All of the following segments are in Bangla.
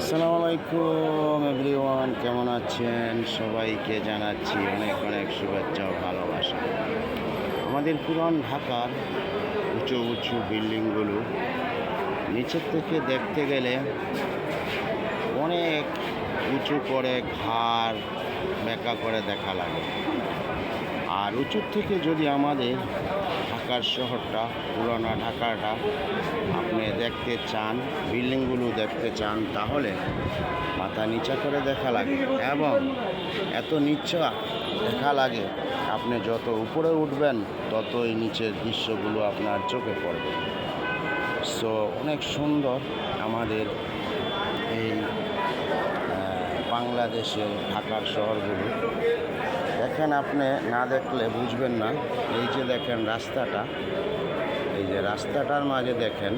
আসসালামু আলাইকুম এভরিওয়ান, কেমন আছেন? সবাইকে জানাচ্ছি অনেক অনেক শুভেচ্ছা ও ভালোবাসা। আমাদের পুরান ঢাকার উঁচু উঁচু বিল্ডিংগুলো নিচের থেকে দেখতে গেলে অনেক উঁচু করে ঘাড় বেঁকা করে দেখা লাগে। আর উঁচুর থেকে যদি আমাদের ঢাকার শহরটা, পুরানা ঢাকাটা আপনি দেখতে চান, বিল্ডিংগুলো দেখতে চান, তাহলে মাথা নিচা করে দেখা লাগে এবং এত নিচা দেখা লাগে আপনি যত উপরে উঠবেন ততই নিচের দৃশ্যগুলো আপনার চোখে পড়বে। সো অনেক সুন্দর আমাদের এই বাংলাদেশের ঢাকার শহরগুলো। দেখেন, আপনি না দেখলে বুঝবেন না। এই যে দেখেন রাস্তাটা, এই যে রাস্তাটার মাঝে দেখেন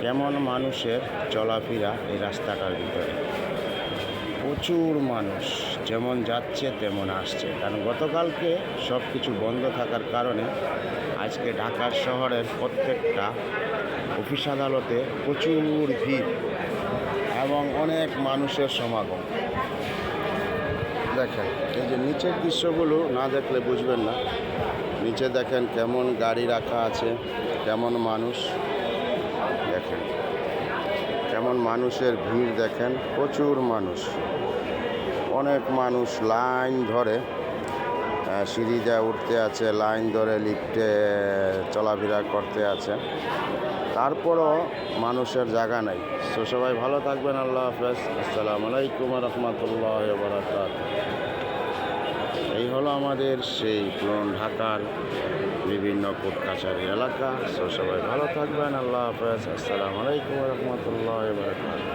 কেমন মানুষের চলাফেরা এই রাস্তাটার ভিতরে। প্রচুর মানুষ যেমন যাচ্ছে তেমন আসছে, কারণ গতকালকে সব কিছু বন্ধ থাকার কারণে আজকে ঢাকার শহরের প্রত্যেকটা অফিস আদালতে প্রচুর ভিড় এবং অনেক মানুষের সমাগম। দেখেন এই যে নিচের দৃশ্যগুলো না দেখলে বুঝবেন না। নিচে দেখেন কেমন গাড়ি রাখা আছে, কেমন মানুষ, দেখেন কেমন মানুষের ভিড়, দেখেন প্রচুর মানুষ। অনেক মানুষ লাইন ধরে সিঁড়ি দিয়ে উঠতে আছে, লাইন ধরে লিফটে চলাফেরা করতে আছে, তারপরও মানুষের জায়গা নাই। তো সবাই ভালো থাকবেন, আল্লাহ হাফেজ, আসসালামু আলাইকুম রহমতুল্লাহ বারাকাতুহু। এই হলো আমাদের সেই পুরান ঢাকার বিভিন্ন কোর্ট কাছারি এলাকা। সো সবাই ভালো থাকবেন, আল্লাহ হাফেজ, আসসালামু আলাইকুম রহমতুল্লাহ বারাকাতুহু।